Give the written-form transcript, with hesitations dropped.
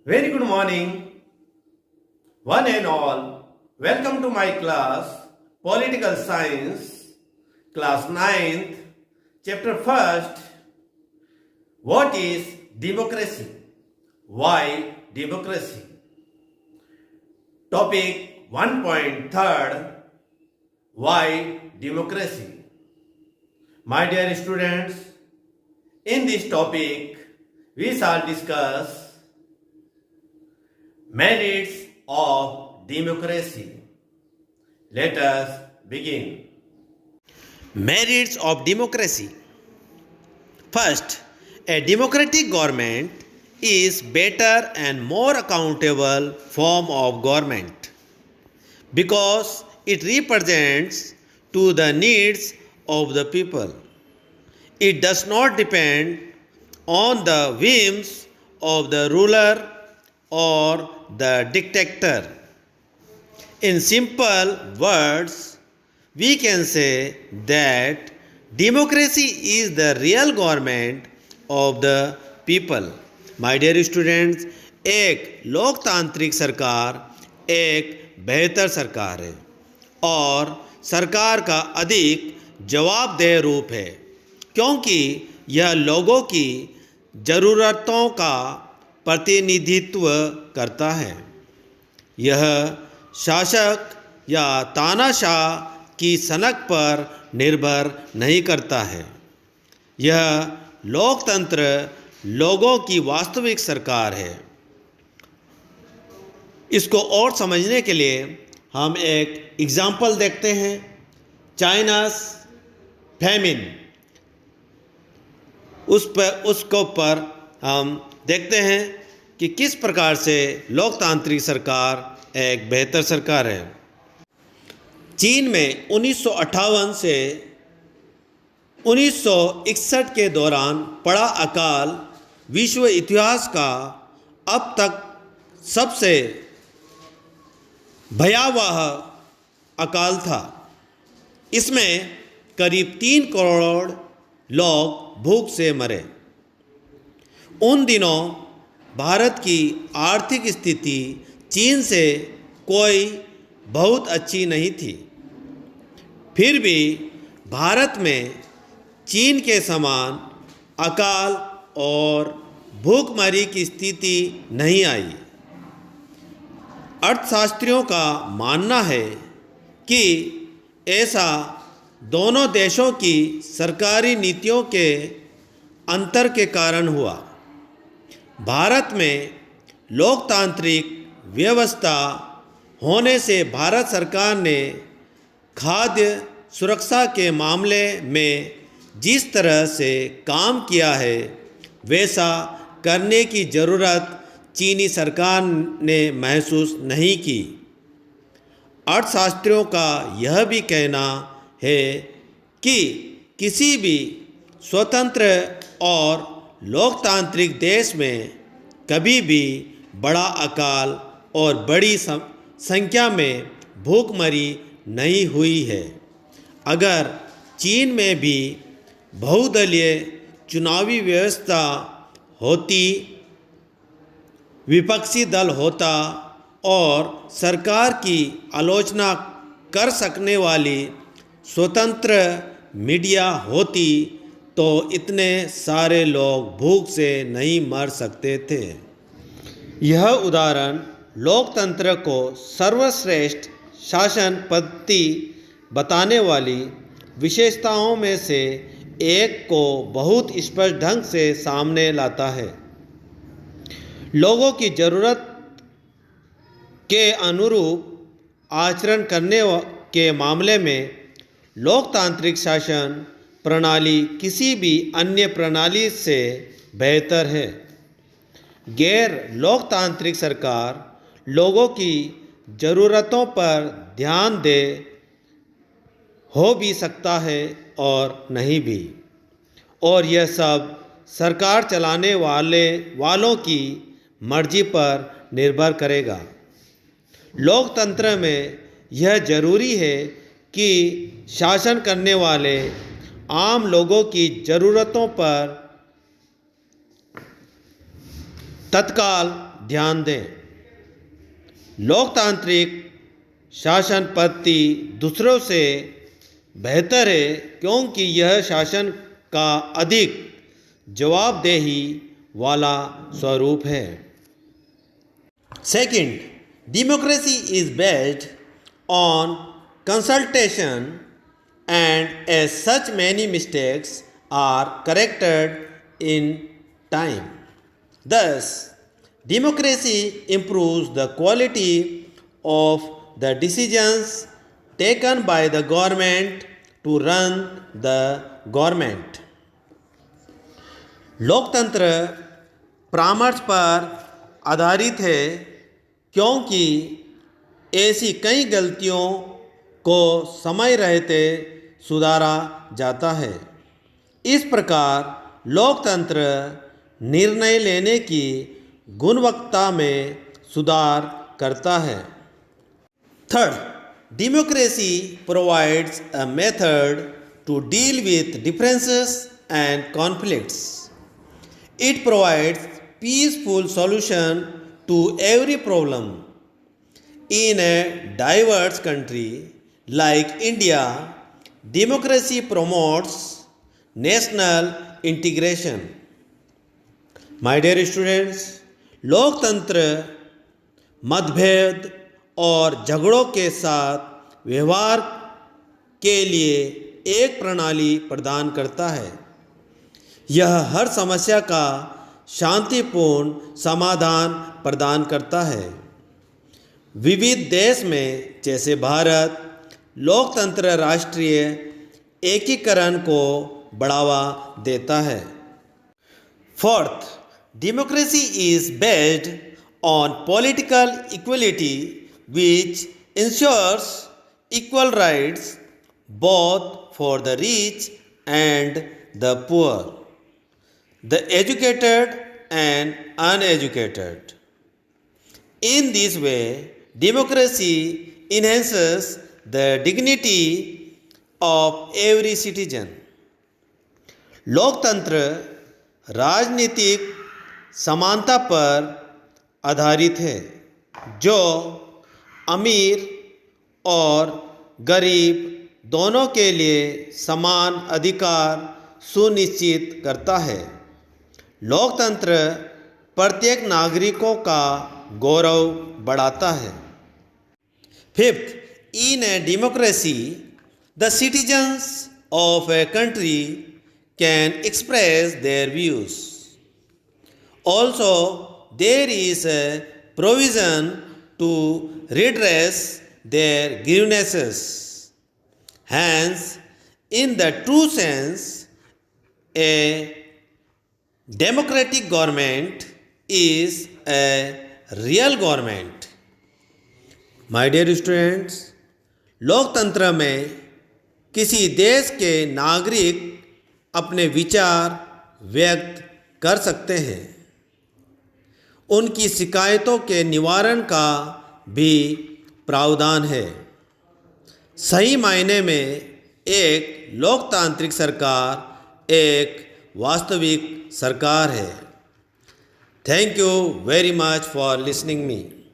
Very good morning, one and all. Welcome to my class, Political Science, class 9th, chapter 1st. What is democracy? Why democracy? Topic 1.3. Why democracy? My dear students, in this topic, we shall discuss merits of democracy. Let us begin. Merits of democracy. First, a democratic government is better and more accountable form of government because it represents to the needs of the people. It does not depend on the whims of the ruler or the dictator. In simple words, we can say that democracy is the real government of the people. My dear students, एक लोकतांत्रिक सरकार एक बेहतर सरकार है और सरकार का अधिक जवाबदेह रूप है क्योंकि यह लोगों की ज़रूरतों का प्रतिनिधित्व करता है। यह शासक या तानाशाह की सनक पर निर्भर नहीं करता है। यह लोकतंत्र लोगों की वास्तविक सरकार है। इसको और समझने के लिए हम एक एग्जाम्पल देखते हैं, चाइनास फैमिन। उसके ऊपर हम देखते हैं कि किस प्रकार से लोकतांत्रिक सरकार एक बेहतर सरकार है। चीन में 1958 से 1961 के दौरान पड़ा अकाल विश्व इतिहास का अब तक सबसे भयावह अकाल था। इसमें करीब 3 करोड़ लोग भूख से मरे। उन दिनों भारत की आर्थिक स्थिति चीन से कोई बहुत अच्छी नहीं थी। फिर भी भारत में चीन के समान अकाल और भूखमरी की स्थिति नहीं आई। अर्थशास्त्रियों का मानना है कि ऐसा दोनों देशों की सरकारी नीतियों के अंतर के कारण हुआ। भारत में लोकतांत्रिक व्यवस्था होने से भारत सरकार ने खाद्य सुरक्षा के मामले में जिस तरह से काम किया है वैसा करने की ज़रूरत चीनी सरकार ने महसूस नहीं की। अर्थशास्त्रियों का यह भी कहना है कि किसी भी स्वतंत्र और लोकतांत्रिक देश में कभी भी बड़ा अकाल और बड़ी संख्या में भूखमरी नहीं हुई है। अगर चीन में भी बहुदलीय चुनावी व्यवस्था होती, विपक्षी दल होता और सरकार की आलोचना कर सकने वाली स्वतंत्र मीडिया होती तो इतने सारे लोग भूख से नहीं मर सकते थे। यह उदाहरण लोकतंत्र को सर्वश्रेष्ठ शासन पद्धति बताने वाली विशेषताओं में से एक को बहुत स्पष्ट ढंग से सामने लाता है। लोगों की ज़रूरत के अनुरूप आचरण करने के मामले में लोकतांत्रिक शासन प्रणाली किसी भी अन्य प्रणाली से बेहतर है। गैर लोकतांत्रिक सरकार लोगों की ज़रूरतों पर ध्यान दे हो भी सकता है और नहीं भी, और यह सब सरकार चलाने वालों की मर्जी पर निर्भर करेगा। लोकतंत्र में यह जरूरी है कि शासन करने वाले आम लोगों की ज़रूरतों पर तत्काल ध्यान दें। लोकतांत्रिक शासन पद्धति दूसरों से बेहतर है क्योंकि यह शासन का अधिक जवाबदेही वाला स्वरूप है। Second, democracy is based on consultation and as such many mistakes are corrected in time. Thus, democracy improves the quality of the decisions taken by the government to run the government. लोकतंत्र परामर्श पर आधारित है क्योंकि ऐसी कई गलतियों को समय रहते सुधारा जाता है। इस प्रकार लोकतंत्र निर्णय लेने की गुणवत्ता में सुधार करता है। Third, democracy provides a method to deal with differences and conflicts. It provides peaceful solution to every problem. In a diverse country like India, democracy promotes national integration. My dear students, लोकतंत्र मतभेद और झगड़ों के साथ व्यवहार के लिए एक प्रणाली प्रदान करता है। यह हर समस्या का शांतिपूर्ण समाधान प्रदान करता है। विविध देश में जैसे भारत, लोकतंत्र राष्ट्रीय एकीकरण को बढ़ावा देता है। Fourth, democracy is based on political equality which ensures equal rights both for the rich and the poor, the educated and uneducated. In this way, democracy enhances the dignity of every citizen. लोकतंत्र राजनीतिक समानता पर आधारित है जो अमीर और गरीब दोनों के लिए समान अधिकार सुनिश्चित करता है। लोकतंत्र प्रत्येक नागरिकों का गौरव बढ़ाता है। Fifth, in a democracy the citizens of a country can express their views. Also there is a provision to redress their grievances. Hence, in the true sense, a democratic government is a real government. My dear students, लोकतंत्र में किसी देश के नागरिक अपने विचार व्यक्त कर सकते हैं। उनकी शिकायतों के निवारण का भी प्रावधान है। सही मायने में एक लोकतांत्रिक सरकार एक वास्तविक सरकार है। Thank you very much for listening me.